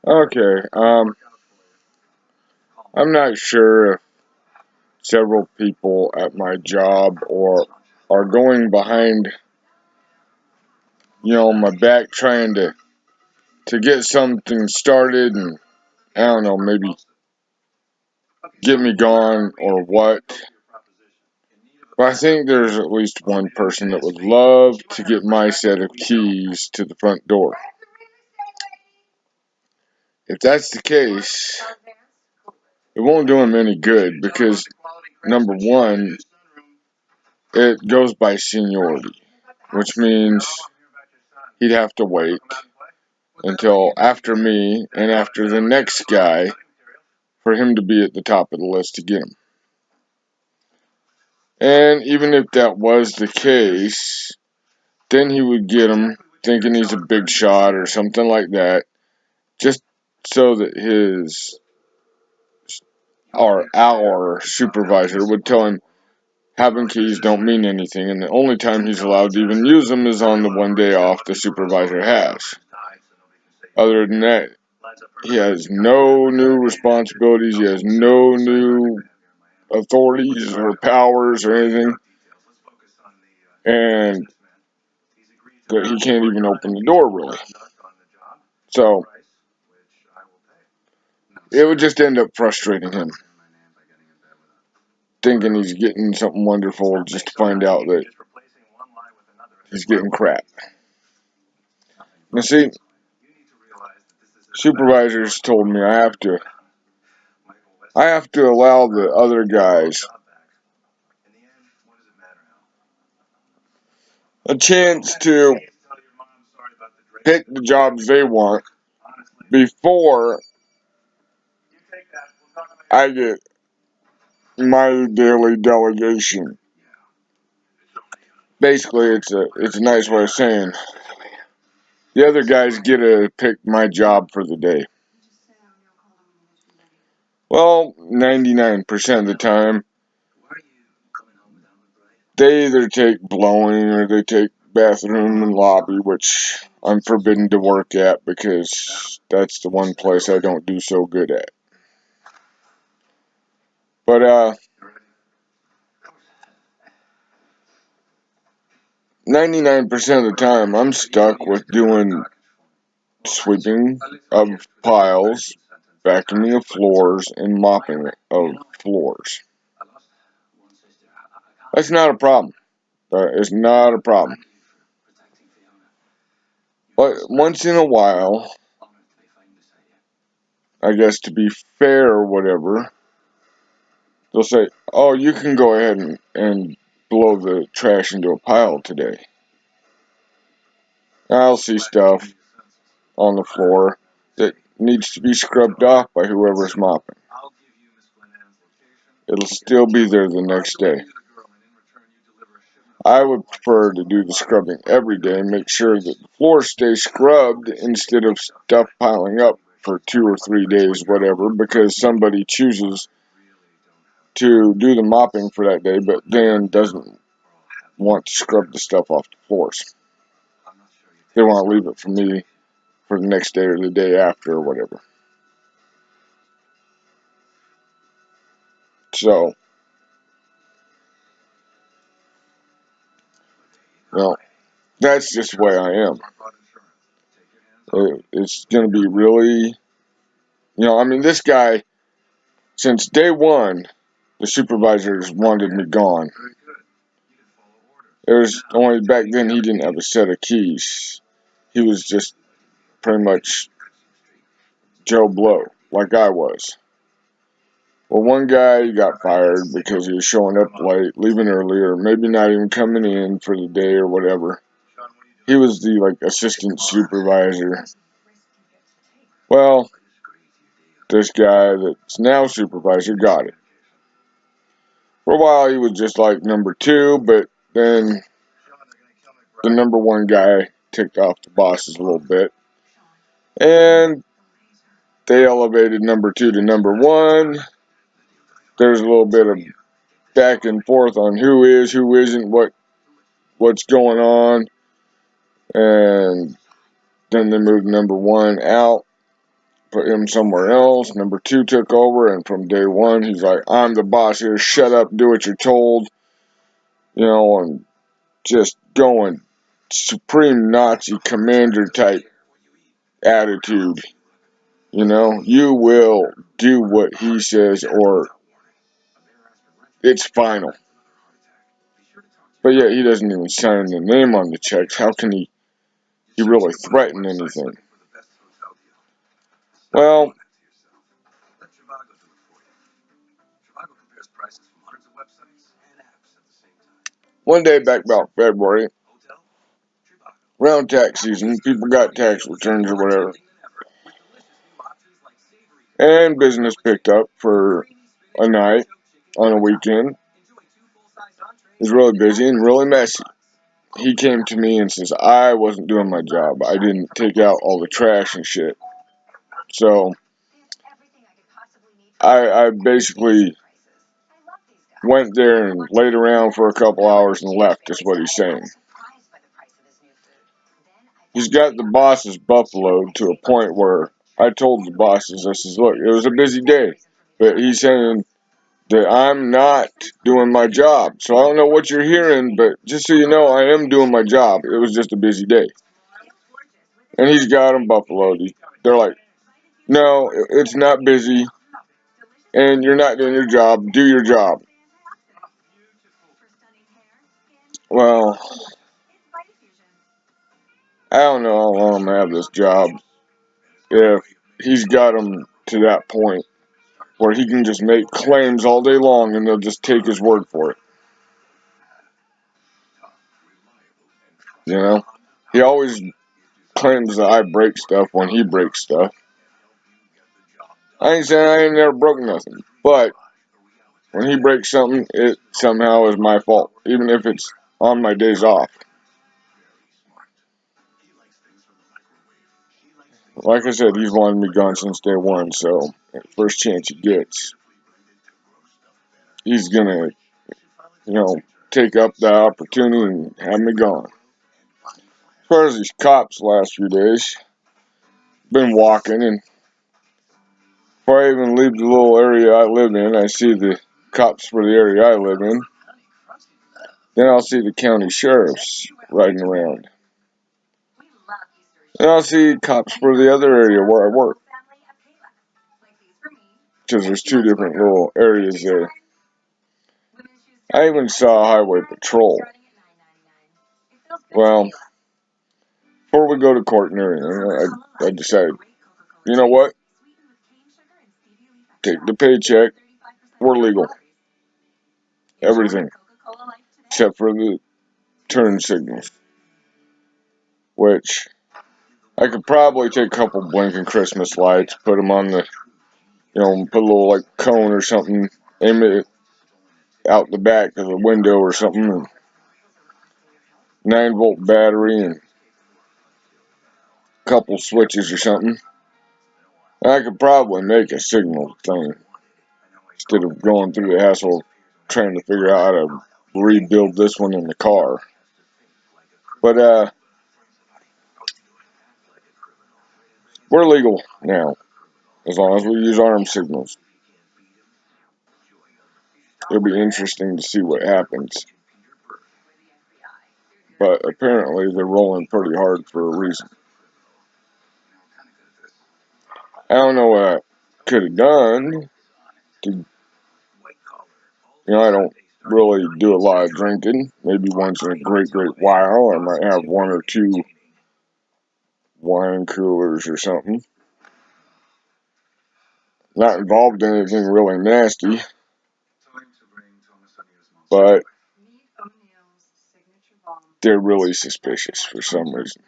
Okay, I'm not sure if several people at my job or are going behind, my back trying to get something started and I don't know, maybe get me gone or what. But I think there's at least one person that would love to get my set of keys to the front door. If that's the case, it won't do him any good because, number one, it goes by seniority, which means he'd have to wait until after me and after the next guy for him to be at the top of the list to get him. And even if that was the case, then he would get him thinking he's a big shot or something like that, just so that our supervisor would tell him having keys don't mean anything, and the only time he's allowed to even use them is on the one day off the supervisor has. Other than that, he has no new responsibilities, he has no new authorities or powers or anything, and that he can't even open the door really. So it would just end up frustrating him, thinking he's getting something wonderful just to find out that he's getting crap. Now see, supervisors told me I have to allow the other guys a chance to pick the jobs they want before I get my daily delegation. Basically, it's a nice way of saying the other guys get to pick my job for the day. Well, 99% of the time, they either take blowing or they take bathroom and lobby, which I'm forbidden to work at because that's the one place I don't do so good at. But 99% of the time, I'm stuck with doing sweeping of piles, vacuuming of floors, and mopping of floors. That's not a problem. It's not a problem. But once in a while, I guess to be fair or whatever, they'll say, oh, you can go ahead and blow the trash into a pile today. I'll see stuff on the floor that needs to be scrubbed off by whoever's mopping. It'll still be there the next day. I would prefer to do the scrubbing every day and make sure that the floor stays scrubbed instead of stuff piling up for 2 or 3 days, whatever, because somebody chooses to do the mopping for that day, but then doesn't want to scrub the stuff off the floors. They want to leave it for me for the next day or the day after or whatever. So, that's just the way I am. It's going to be really, this guy, since day one, the supervisors wanted me gone. It was only back then he didn't have a set of keys. He was just pretty much Joe Blow, like I was. Well, one guy got fired because he was showing up late, leaving early, or maybe not even coming in for the day or whatever. He was the assistant supervisor. Well, this guy that's now supervisor got it. For a while he was just like number 2, but then the number 1 guy ticked off the bosses a little bit. And they elevated number 2 to number 1. There's a little bit of back and forth on who is, who isn't, what's going on. And then they moved number 1 out put him somewhere else. Number 2 took over, and from day 1, he's like, I'm the boss here, shut up, do what you're told, and just going supreme Nazi commander type attitude. You will do what he says or it's final. But yet he doesn't even sign the name on the checks. How can he really threaten anything? Well, one day back about February, around tax season, people got tax returns or whatever. And business picked up for a night on a weekend. It was really busy and really messy. He came to me and says, I wasn't doing my job. I didn't take out all the trash and shit. So, I basically went there and laid around for a couple hours and left, is what he's saying. He's got the bosses buffaloed to a point where I told the bosses, I says, look, it was a busy day, but he's saying that I'm not doing my job. So I don't know what you're hearing, but just so you know, I am doing my job. It was just a busy day. And he's got them buffaloed. They're like, no, it's not busy, and you're not doing your job. Do your job. Well, I don't know how long I'm going to have this job if he's got them to that point where he can just make claims all day long and they'll just take his word for it. He always claims that I break stuff when he breaks stuff. I ain't saying I ain't never broke nothing, but when he breaks something, it somehow is my fault, even if it's on my days off. Like I said, he's wanted me gone since day 1, so first chance he gets, he's gonna, take up the opportunity and have me gone. As far as these cops last few days, been walking, and before I even leave the little area I live in, I see the cops for the area I live in. Then I'll see the county sheriffs riding around. Then I'll see cops for the other area where I work. Because there's 2 different little areas there. I even saw highway patrol. Well, before we go to court and everything, I decided, you know what? Take the paycheck. We're legal. Everything. Except for the turn signals. Which, I could probably take a couple blinking Christmas lights, put them on the, put a little, cone or something, aim it out the back of the window or something, and 9-volt battery and a couple switches or something. I could probably make a signal thing instead of going through the hassle of trying to figure out how to rebuild this one in the car. But, we're legal now, as long as we use arm signals. It'll be interesting to see what happens. But apparently they're rolling pretty hard for a reason. I don't know what I could have done to, I don't really do a lot of drinking. Maybe once in a great while I might have 1 or 2 wine coolers or something. Not involved in anything really nasty. But they're really suspicious for some reason.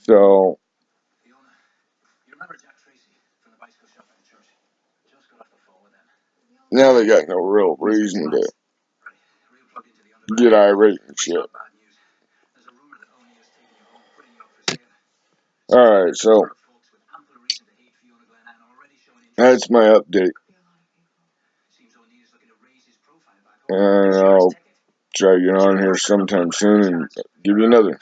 So, now they got no real reason to get irate and shit. Alright, so that's my update. And I'll try to get on here sometime soon and give you another.